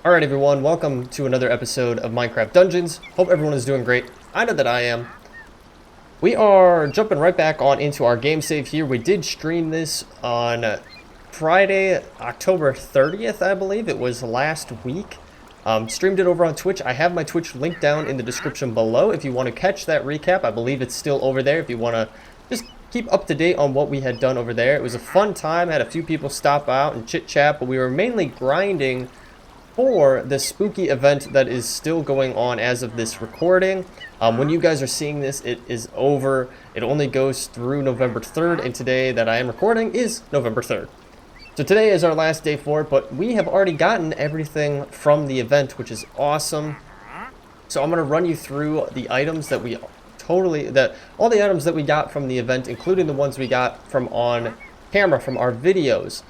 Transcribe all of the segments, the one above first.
Alright everyone, welcome to another episode of Minecraft Dungeons. Hope everyone is doing great. I know that I am. We are jumping right back on into our game save here. We did stream this on Friday, October 30th, I believe. It was last week. Streamed it over on Twitch. I have my Twitch link down in the description below if you want to catch that recap. I believe it's still over there if you want to just keep up to date on what we had done over there. It was a fun time. Had a few people stop out and chit chat, but we were mainly grinding for the spooky event that is still going on as of this recording. When you guys are seeing this, it is over. It only goes through November 3rd, and today that I am recording is November 3rd. So today is our last day for it, but we have already gotten everything from the event, which is awesome. So I'm going to run you through the items that we all the items that we got from the event, including the ones we got from on camera from our videos.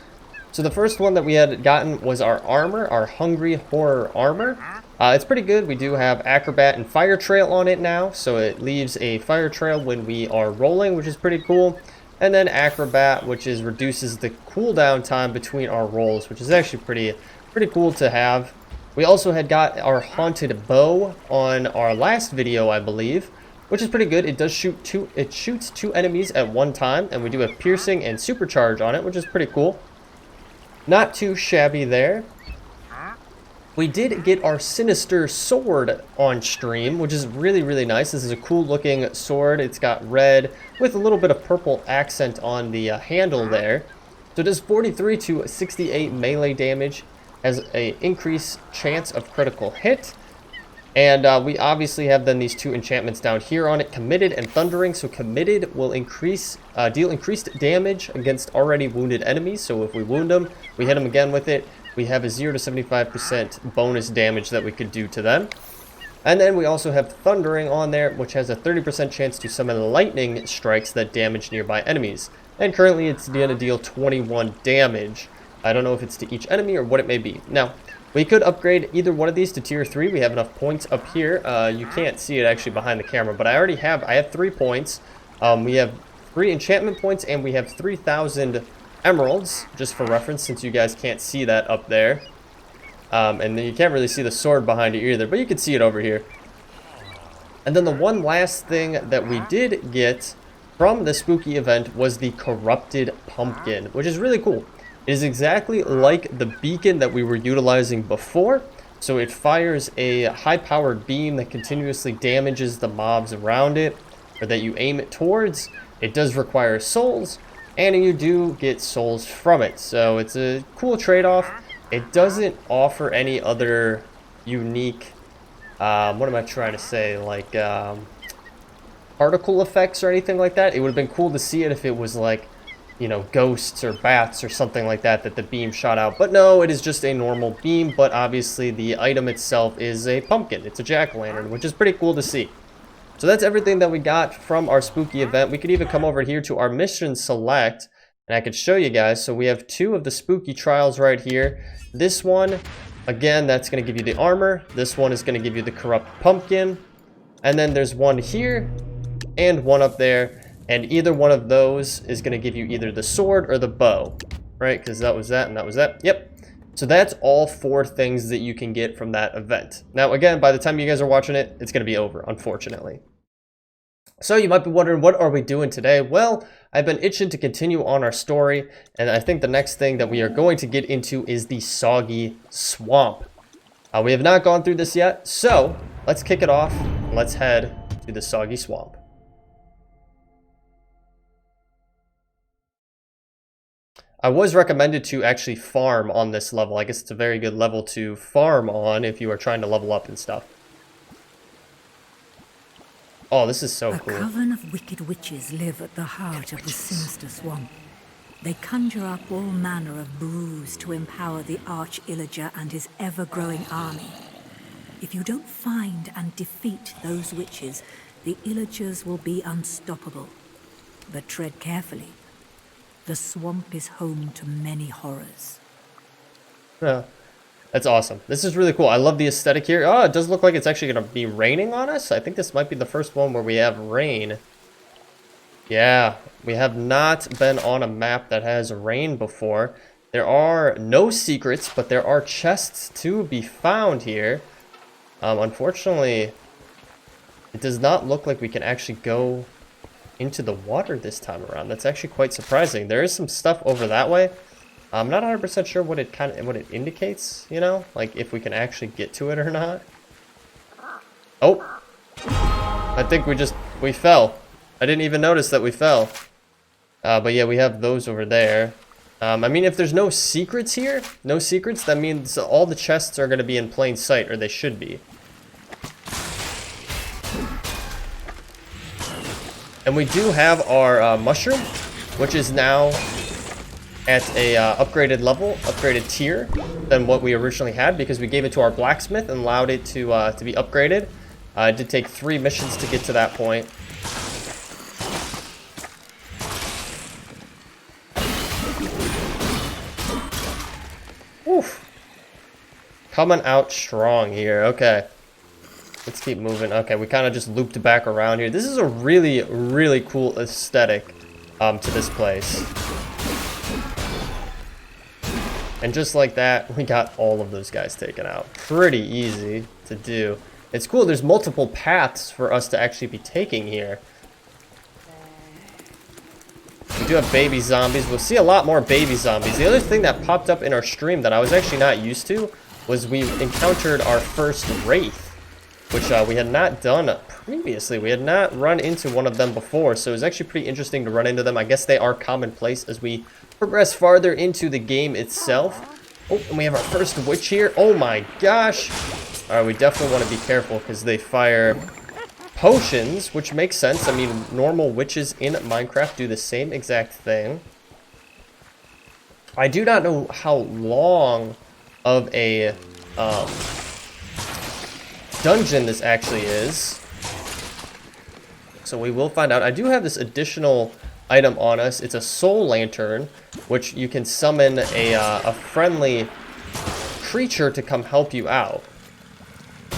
So the first one that we had gotten was our armor, our Hungry Horror armor. It's pretty good. We do have Acrobat and Fire Trail on it now, so it leaves a fire trail when we are rolling, which is pretty cool. And then Acrobat, which reduces the cooldown time between our rolls, which is actually pretty cool to have. We also had got our Haunted Bow on our last video, I believe, which is pretty good. It does shoots two enemies at one time, and we do have Piercing and Supercharge on it, which is pretty cool. Not too shabby there. We did get our Sinister Sword on stream, which is really nice. This is a cool looking sword. It's got red with a little bit of purple accent on the handle there. So it does 43 to 68 melee damage, has an increased chance of critical hit. And we obviously have then these two enchantments down here on it, Committed and Thundering. So Committed will deal increased damage against already wounded enemies. So if we wound them, we hit them again with it, we have a 0 to 75% bonus damage that we could do to them. And then we also have Thundering on there, which has a 30% chance to summon lightning strikes that damage nearby enemies. And currently it's going to deal 21 damage. I don't know if it's to each enemy or what it may be. Now, we could upgrade either one of these to tier 3. We have enough points up here. You can't see it actually behind the camera, but I have 3 points. We have 3 enchantment points, and we have 3,000 emeralds, just for reference, since you guys can't see that up there. And then you can't really see the sword behind it either, but you can see it over here. And then the one last thing that we did get from the spooky event was the Corrupted Pumpkin, which is really cool. It is exactly like the beacon that we were utilizing before. So it fires a high-powered beam that continuously damages the mobs around it, or that you aim it towards. It does require souls, and you do get souls from it. So it's a cool trade-off. It doesn't offer any other unique, what am I trying to say, like particle effects or anything like that. It would have been cool to see it if it was like, you know, ghosts or bats or something like that the beam shot out. But no, it is just a normal beam, but obviously the item itself is a pumpkin. It's a jack-o'-lantern, which is pretty cool to see. So that's everything that we got from our spooky event. We could even come over here to our mission select, and I could show you guys. So we have 2 of the spooky trials right here. This one, again, that's going to give you the armor. This one is going to give you the corrupt pumpkin. And then there's one here and one up there. And either one of those is going to give you either the sword or the bow, right? Because that was that and that was that. Yep. So that's all 4 things that you can get from that event. Now, again, by the time you guys are watching it, it's going to be over, unfortunately. So you might be wondering, what are we doing today? Well, I've been itching to continue on our story, and I think the next thing that we are going to get into is the Soggy Swamp. We have not gone through this yet, so let's kick it off. Let's head to the Soggy Swamp. I was recommended to actually farm on this level. I guess it's a very good level to farm on if you are trying to level up and stuff. Oh, this is so cool. A coven of wicked witches live at the heart of the sinister swamp. They conjure up all manner of brews to empower the arch-illager and his ever-growing army. If you don't find and defeat those witches, the illagers will be unstoppable. But tread carefully. The swamp is home to many horrors. Yeah, that's awesome. This is really cool. I love the aesthetic here. Oh, it does look like it's actually going to be raining on us. I think this might be the first one where we have rain. Yeah, we have not been on a map that has rain before. There are no secrets, but there are chests to be found here. Unfortunately, it does not look like we can actually go into the water this time around. That's actually quite surprising. There is some stuff over that way. I'm not 100% sure what it indicates, you know, like if we can actually get to it or not. Oh, I think we fell. I didn't even notice that we fell. But yeah, we have those over there. I mean, if there's no secrets here, no secrets, that means all the chests are going to be in plain sight, or they should be. And we do have our mushroom, which is now at a upgraded level, upgraded tier than what we originally had, because we gave it to our blacksmith and allowed it to be upgraded. It did take 3 missions to get to that point. Oof. Coming out strong here. Okay. Let's keep moving. Okay, we kind of just looped back around here. This is a really, really cool aesthetic to this place. And just like that, we got all of those guys taken out. Pretty easy to do. It's cool. There's multiple paths for us to actually be taking here. We do have baby zombies. We'll see a lot more baby zombies. The other thing that popped up in our stream that I was actually not used to was we encountered our first wraith, which we had not done previously. We had not run into one of them before, so it was actually pretty interesting to run into them. I guess they are commonplace as we progress farther into the game itself. Oh, and we have our first witch here. Oh my gosh. All right, we definitely want to be careful because they fire potions, which makes sense. I mean, normal witches in Minecraft do the same exact thing. I do not know how long of a dungeon this actually is, so we will find out. I do have this additional item on us. It's a soul lantern, which you can summon a friendly creature to come help you out.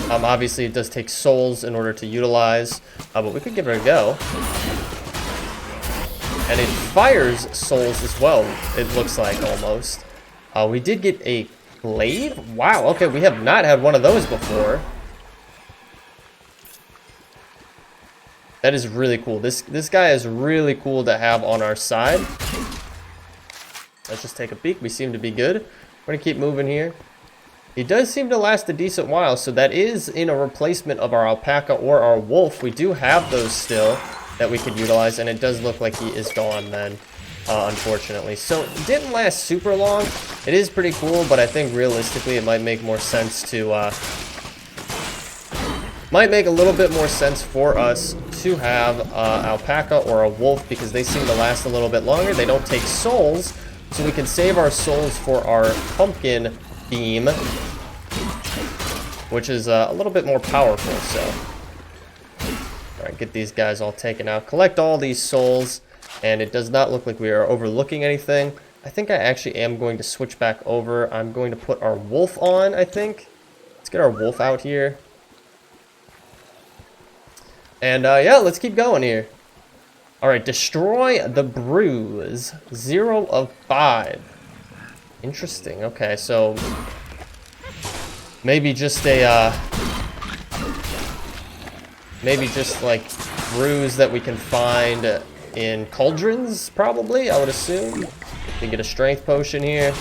Obviously it does take souls in order to utilize, but we could give it a go. And it fires souls as well, it looks like, almost. We did get a glaive. Wow, okay, we have not had one of those before. That is really cool. This guy is really cool to have on our side. Let's just take a peek. We seem to be good. We're gonna keep moving here. He does seem to last a decent while, so that is in a replacement of our alpaca or our wolf. We do have those still that we could utilize, and it does look like he is gone then, unfortunately. So it didn't last super long. It is pretty cool, but I think realistically it might make more sense to might make a little bit more sense for us to have alpaca or a wolf, because they seem to last a little bit longer. They don't take souls, so we can save our souls for our pumpkin beam, which is a little bit more powerful. So all right, get these guys all taken out, collect all these souls, and it does not look like we are overlooking anything. I think I actually am going to switch back over. I'm going to put our wolf on, I think. Let's get our wolf out here. And yeah, let's keep going here. All right, destroy the bruise. 0 of 5. Interesting. Okay, so maybe just a maybe just like bruise that we can find in cauldrons, probably, I would assume. We can get a strength potion here.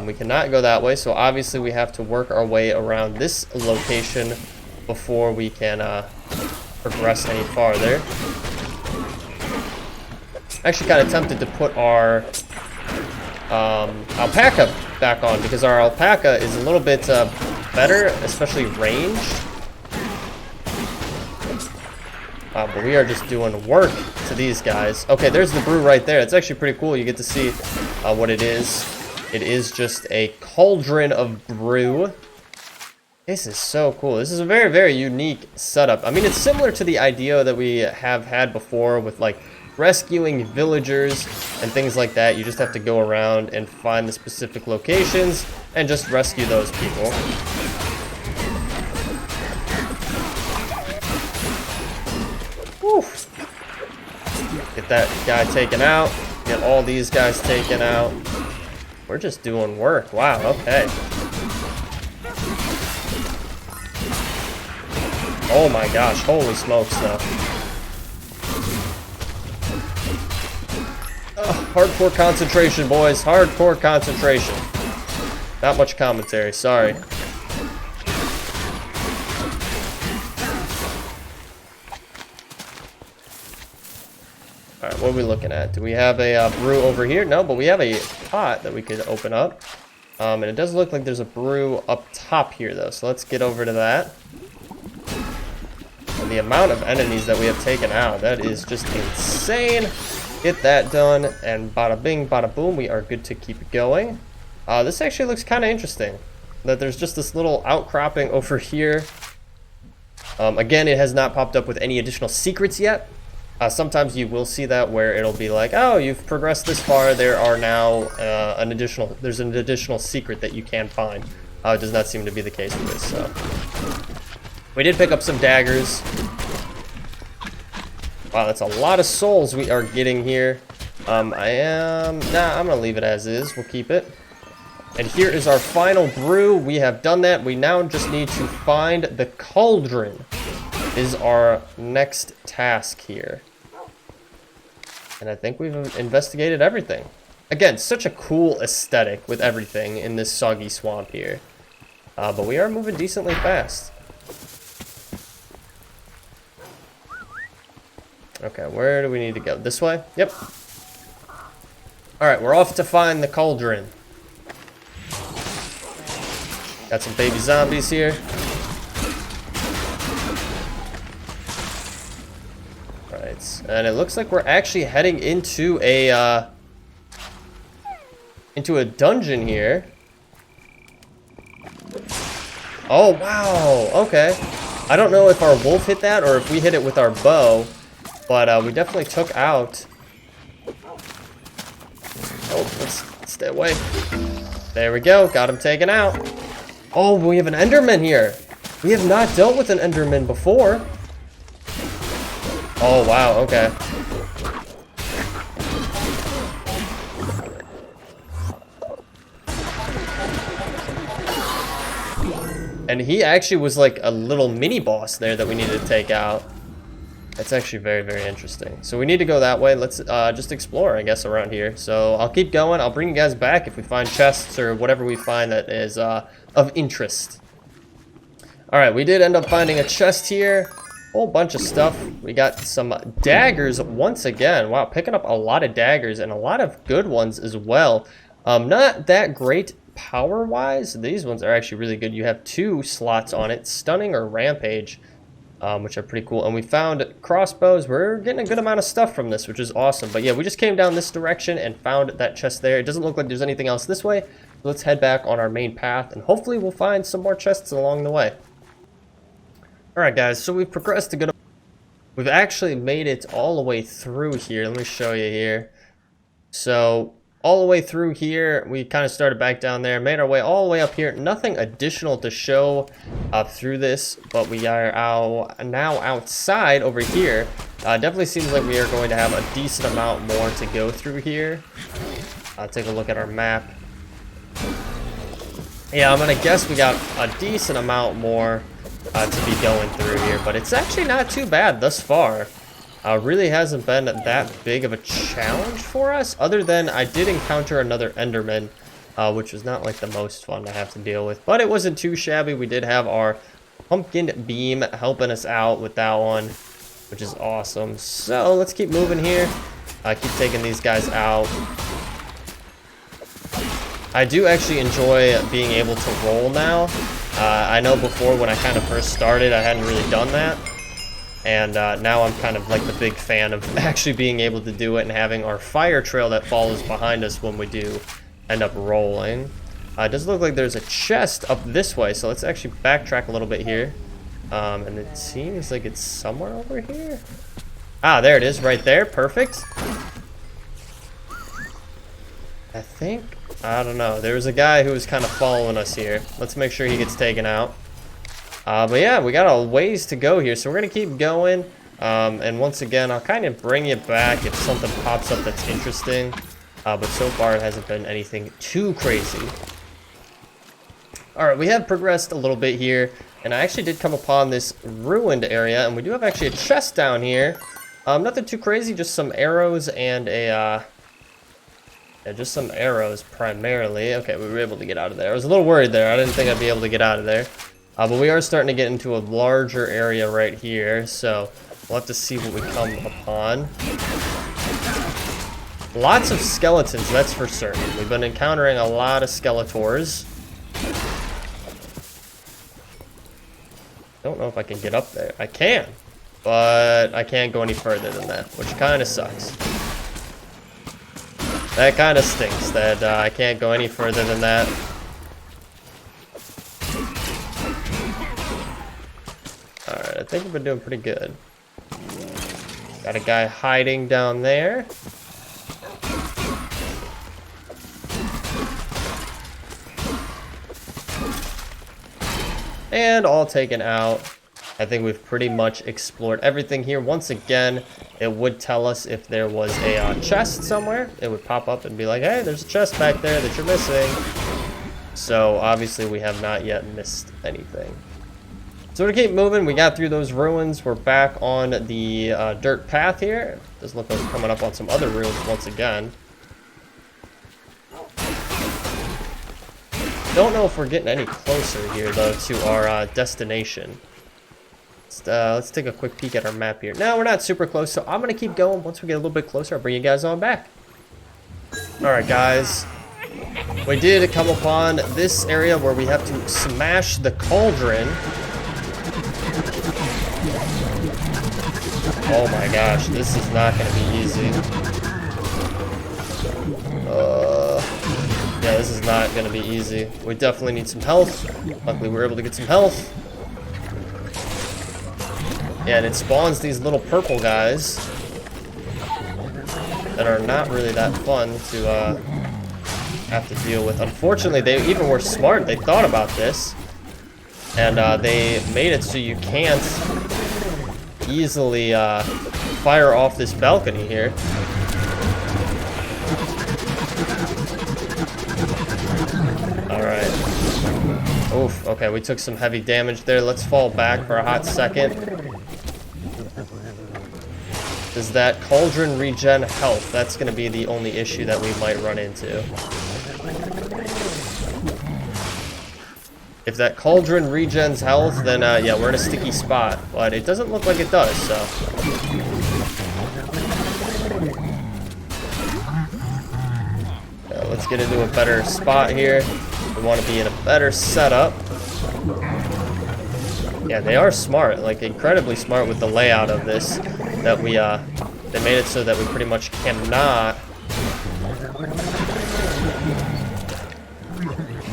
We cannot go that way, so obviously we have to work our way around this location before we can progress any farther. Actually kind of tempted to put our alpaca back on, because our alpaca is a little bit better, especially ranged. But we are just doing work to these guys. Okay, there's the brew right there. It's actually pretty cool. You get to see what it is. It is just a cauldron of brew. This is so cool. This is a very, very unique setup. I mean, it's similar to the idea that we have had before with like rescuing villagers and things like that. You just have to go around and find the specific locations and just rescue those people. Woo. Get that guy taken out. Get all these guys taken out. We're just doing work. Wow, okay. Oh my gosh, holy smokes though. Hardcore concentration, boys. Hardcore concentration. Not much commentary, sorry. Alright, what are we looking at? Do we have a brew over here? No, but we have a pot that we could open up. And it does look like there's a brew up top here, though. So let's get over to that. And the amount of enemies that we have taken out, that is just insane. Get that done, and bada bing, bada boom, we are good to keep going. This actually looks kind of interesting. That there's just this little outcropping over here. Again, it has not popped up with any additional secrets yet. Sometimes you will see that where it'll be like, oh, you've progressed this far. There are now there's an additional secret that you can find. It does not seem to be the case with this. So we did pick up some daggers. Wow, that's a lot of souls we are getting here. I'm gonna leave it as is. We'll keep it. And here is our final brew. We have done that. We now just need to find the Cauldron. Is our next task here. And I think we've investigated everything. Again, such a cool aesthetic with everything in this soggy swamp here. But we are moving decently fast. Okay, where do we need to go? This way? Yep. Alright, we're off to find the Cauldron. Got some baby zombies here. Right, and it looks like we're actually heading into a dungeon here. Oh wow, okay. I don't know if our wolf hit that or if we hit it with our bow, but we definitely took out. Oh, let's stay away. There we go, got him taken out. Oh, we have an Enderman here. We have not dealt with an Enderman before. Oh, wow, okay. And he actually was like a little mini boss there that we needed to take out. That's actually very, very interesting. So we need to go that way. Let's just explore, I guess, around here. So I'll keep going. I'll bring you guys back if we find chests or whatever we find that is of interest. All right, we did end up finding a chest here. Whole bunch of stuff. We got some daggers once again. Wow, picking up a lot of daggers and a lot of good ones as well. Not that great power-wise. These ones are actually really good. You have 2 slots on it, Stunning or Rampage, which are pretty cool. And we found crossbows. We're getting a good amount of stuff from this, which is awesome. But yeah, we just came down this direction and found that chest there. It doesn't look like there's anything else this way. So let's head back on our main path, and hopefully we'll find some more chests along the way. Alright guys, so we've progressed a good amount. We've actually made it all the way through here. Let me show you here. So all the way through here, we kind of started back down there, made our way all the way up here. Nothing additional to show through this, but we are now outside over here. Definitely seems like we are going to have a decent amount more to go through here. Take a look at our map. Yeah, I'm gonna guess we got a decent amount more to be going through here, but it's actually not too bad thus far. Really hasn't been that big of a challenge for us, other than I did encounter another Enderman, which was not like the most fun to have to deal with, but it wasn't too shabby. We did have our pumpkin beam helping us out with that one, which is awesome. So let's keep moving here. Keep taking these guys out. I do actually enjoy being able to roll now. I know before when I kind of first started, I hadn't really done that. And now I'm kind of like the big fan of actually being able to do it and having our fire trail that follows behind us when we do end up rolling. It does look like there's a chest up this way, so let's actually backtrack a little bit here. And it seems like it's somewhere over here. Ah, there it is right there. Perfect. I don't know. There was a guy who was kind of following us here. Let's make sure he gets taken out. But yeah, we got a ways to go here, so we're going to keep going. And once again, I'll kind of bring you back if something pops up that's interesting. But so far, it hasn't been anything too crazy. Alright, we have progressed a little bit here. And I actually did come upon this ruined area. And we do have actually a chest down here. Nothing too crazy, just some arrows and a... yeah, just some arrows primarily. Okay, we were able to get out of there. I was a little worried there. I didn't think I'd be able to get out of there. But we are starting to get into a larger area right here. So we'll have to see what we come upon. Lots of skeletons, that's for certain. We've been encountering a lot of Skeletors. Don't know if I can get up there. I can, but I can't go any further than that, which kind of sucks. That kind of stinks that I can't go any further than that. Alright, I think we've been doing pretty good. Got a guy hiding down there. And all taken out. I think we've pretty much explored everything here. Once again, it would tell us if there was a chest somewhere. It would pop up and be like, hey, there's a chest back there that you're missing. So obviously we have not yet missed anything. So to keep moving, we got through those ruins. We're back on the dirt path here. Does look like we're coming up on some other ruins once again. Don't know if we're getting any closer here, though, to our destination. Let's take a quick peek at our map here. No, we're not super close, so I'm going to keep going. Once we get a little bit closer, I'll bring you guys on back. Alright, guys. We did come upon this area where we have to smash the Cauldron. Oh my gosh, this is not going to be easy. Yeah, this is not going to be easy. We definitely need some health. Luckily, we were able to get some health. Yeah, and it spawns these little purple guys that are not really that fun to have to deal with. Unfortunately, they even were smart. They thought about this. And they made it so you can't easily fire off this balcony here. Alright. Oof, okay, we took some heavy damage there. Let's fall back for a hot second. Does that Cauldron regen health? That's going to be the only issue that we might run into. If that Cauldron regens health, then yeah, we're in a sticky spot. But it doesn't look like it does, so... let's get into a better spot here. We want to be in a better setup. Yeah, they are smart, like incredibly smart with the layout of this. That we, they made it so that we pretty much cannot.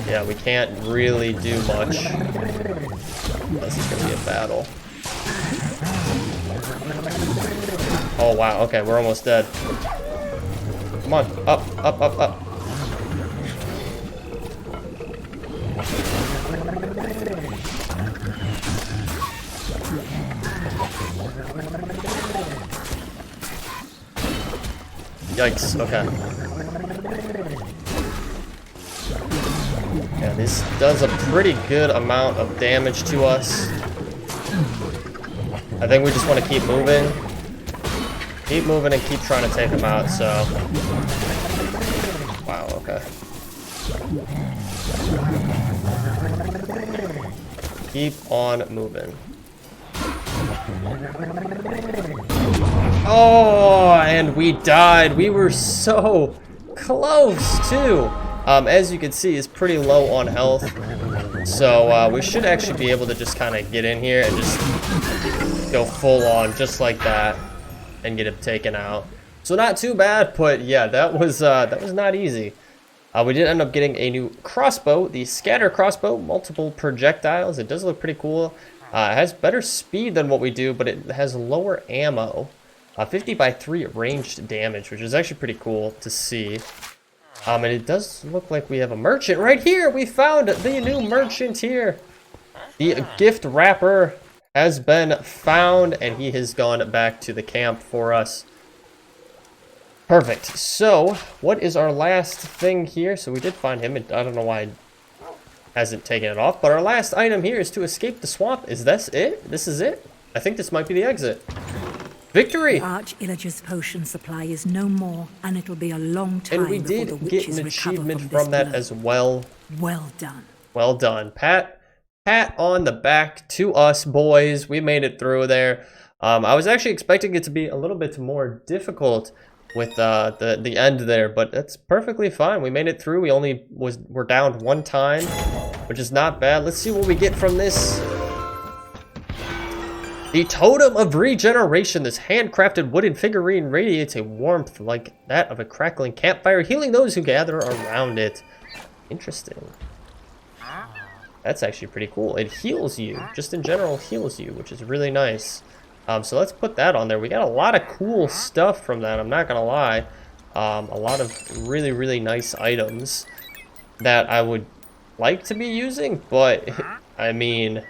Yeah, we can't really do much. This is gonna be a battle. Oh wow, okay, we're almost dead. Come on, up, up, up, up. Yikes, okay. Yeah, this does a pretty good amount of damage to us. I think we just want to keep moving. Keep moving and keep trying to take them out, so... Wow, okay. Keep on moving. Oh, and we died. We were so close, too. As you can see, it's pretty low on health. So we should actually be able to just kind of get in here and just go full on, just like that, and get it taken out. So not too bad, but yeah, that was not easy. We did end up getting a new crossbow, the scatter crossbow, multiple projectiles. It does look pretty cool. It has better speed than what we do, but it has lower ammo. 50 by 3 ranged damage, which is actually pretty cool to see. And it does look like we have a merchant right here. We found the new merchant here. The gift wrapper. has been found, and he has gone back to the camp for us. Perfect. So, what is our last thing here? So we did find him. I don't know why it hasn't taken it off, but our last item here is to escape the swamp. Is this it? This is it? I think this might be the exit. Victory! The Arch-Illager's potion supply is no more, and it'll be a long time and we before the did witches get an recover achievement from from that blow. as well. Well done. Well done. Pat on the back to us, boys. We made it through there. I was actually expecting it to be a little bit more difficult with the end there, but that's perfectly fine. We made it through. We only were down one time, which is not bad. Let's see what we get from this. The Totem of Regeneration. This handcrafted wooden figurine radiates a warmth like that of a crackling campfire, healing those who gather around it. Interesting. That's actually pretty cool. It heals you. Just in general heals you, which is really nice. So let's put that on there. We got a lot of cool stuff from that, I'm not gonna lie. A lot of really, really nice items that I would like to be using, but I mean,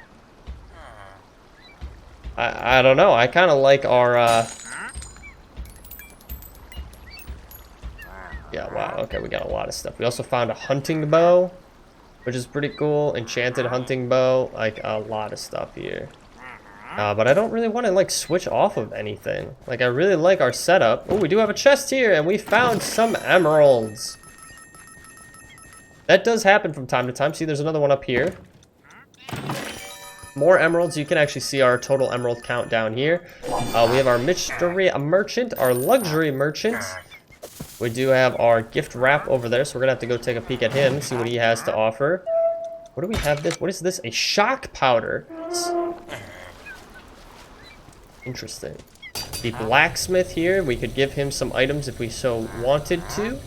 I don't know. I kind of like our yeah, wow, okay, we got a lot of stuff. We also found a hunting bow, which is pretty cool. Enchanted hunting bow, like a lot of stuff here. But I don't really want to like switch off of anything. Like I really like our setup. Oh, we do have a chest here, and we found some emeralds. That does happen from time to time. See, there's another one up here. More emeralds. You can actually see our total emerald count down here. We have our mystery merchant, our luxury merchant. We do have our gift wrap over there, so we're gonna have to go take a peek at him, see what he has to offer. What do we have this? What is this? A shock powder. Interesting. The blacksmith here, we could give him some items if we so wanted to.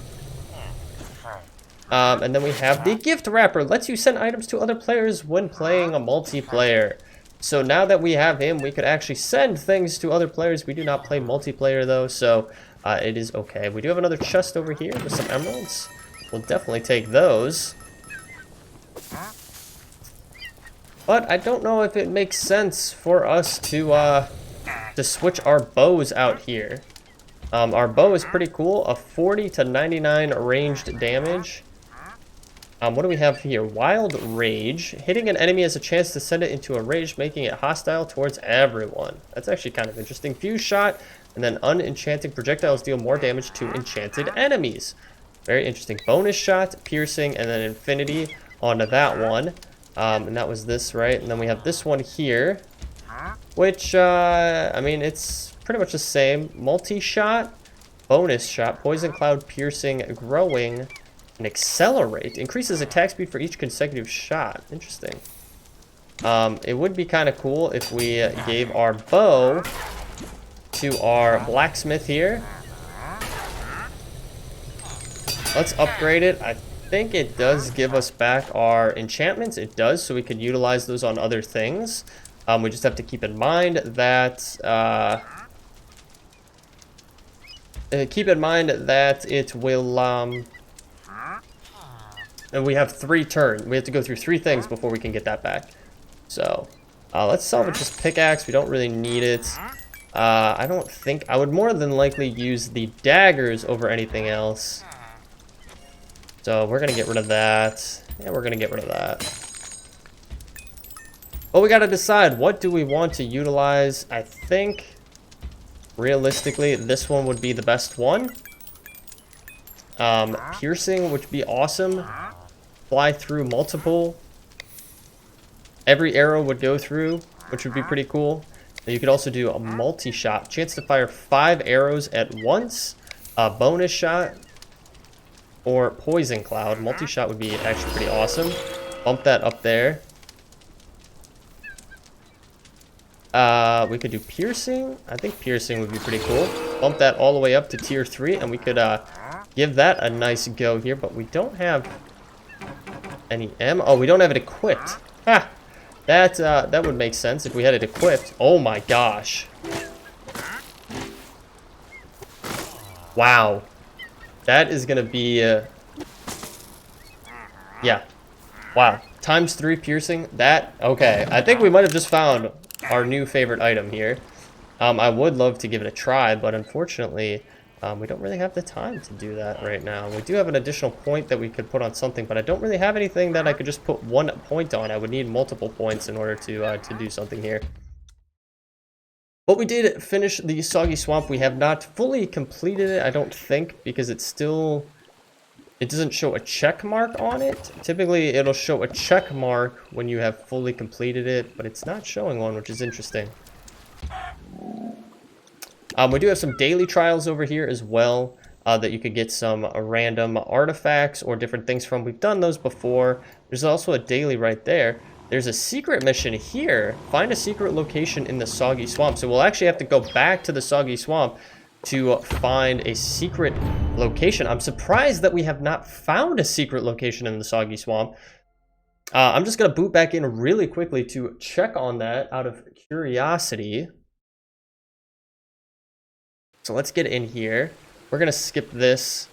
And then we have the gift wrapper. Lets you send items to other players when playing a multiplayer. So now that we have him, we could actually send things to other players. We do not play multiplayer though, so it is okay. We do have another chest over here with some emeralds. We'll definitely take those. But I don't know if it makes sense for us to switch our bows out here. Our bow is pretty cool. A 40 to 99 ranged damage. What do we have here? Wild Rage. Hitting an enemy has a chance to send it into a rage, making it hostile towards everyone. That's actually kind of interesting. Fuse Shot, and then unenchanting projectiles deal more damage to enchanted enemies. Very interesting. Bonus Shot, Piercing, and then Infinity onto that one. And that was this, right? And then we have this one here, which, I mean, it's pretty much the same. Multi-Shot, Bonus Shot, Poison Cloud, Piercing, Growing, and Accelerate. Increases attack speed for each consecutive shot. Interesting. It would be kind of cool if we gave our bow to our blacksmith here. Let's upgrade it. I think it does give us back our enchantments. It does, so we could utilize those on other things. We just have to keep in mind that it will and we have 3 turns. We have to go through 3 things before we can get that back. So let's salvage this pickaxe. We don't really need it. I don't think I would more than likely use the daggers over anything else. So we're gonna get rid of that. Yeah, we're gonna get rid of that. But we gotta decide, what do we want to utilize? I think realistically this one would be the best one. Piercing would be awesome. Fly through multiple. Every arrow would go through, which would be pretty cool. You could also do a multi-shot. Chance to fire 5 arrows at once. A bonus shot. Or poison cloud. Multi-shot would be actually pretty awesome. Bump that up there. We could do piercing. I think piercing would be pretty cool. Bump that all the way up to tier 3, and we could give that a nice go here. But we don't have any ammo. Oh, we don't have it equipped. Ha! That would make sense if we had it equipped. Oh my gosh. Wow. That is gonna be yeah. Wow. Times 3 piercing. That, okay. I think we might have just found our new favorite item here. I would love to give it a try, but unfortunately, we don't really have the time to do that right now. We do have an additional point that we could put on something, but I don't really have anything that I could just put one point on. I would need multiple points in order to do something here. But we did finish the Soggy Swamp. We have not fully completed it, I don't think, because it doesn't show a check mark on it. Typically, it'll show a check mark when you have fully completed it, but it's not showing one, which is interesting. We do have some daily trials over here as well, that you could get some random artifacts or different things from. We've done those before. There's also a daily right there. There's a secret mission here. Find a secret location in the Soggy Swamp. So we'll actually have to go back to the Soggy Swamp to find a secret location. I'm surprised that we have not found a secret location in the Soggy Swamp. I'm just going to boot back in really quickly to check on that out of curiosity. So let's get in here. We're going to skip this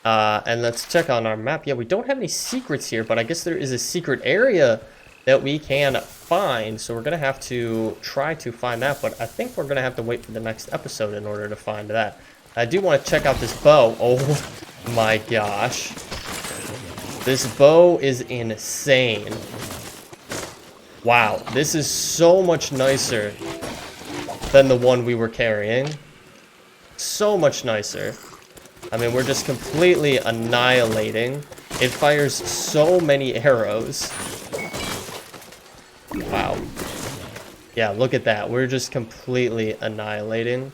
and let's check on our map. Yeah, we don't have any secrets here, but I guess there is a secret area that we can find. So we're going to have to try to find that, but I think we're going to have to wait for the next episode in order to find that. I do want to check out this bow. Oh my gosh. This bow is insane. Wow, this is so much nicer than the one we were carrying. So much nicer. I mean, we're just completely annihilating. It fires so many arrows. Wow. Yeah, look at that. We're just completely annihilating.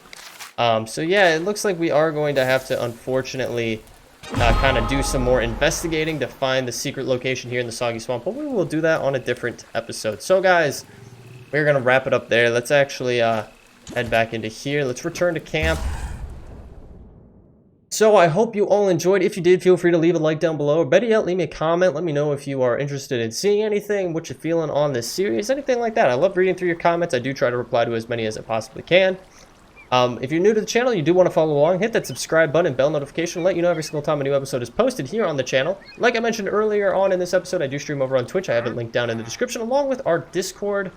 So yeah, it looks like we are going to have to, unfortunately, kind of do some more investigating to find the secret location here in the Soggy Swamp, but we will do that on a different episode. So guys, we're going to wrap it up there. Let's actually head back into here. Let's return to camp. So I hope you all enjoyed. If you did, feel free to leave a like down below, or better yet, leave me a comment. Let me know if you are interested in seeing anything, what you're feeling on this series, anything like that. I love reading through your comments. I do try to reply to as many as I possibly can. If you're new to the channel, you do want to follow along, hit that subscribe button and bell notification, let you know every single time a new episode is posted here on the channel. Like I mentioned earlier on in this episode, I do stream over on Twitch. I have it linked down in the description, along with our Discord,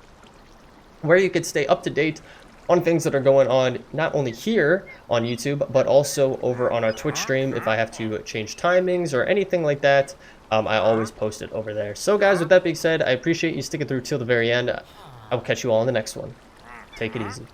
where you can stay up to date on things that are going on, not only here on YouTube, but also over on our Twitch stream. If I have to change timings or anything like that, I always post it over there. So guys, with that being said, I appreciate you sticking through till the very end. I will catch you all in the next one. Take it easy.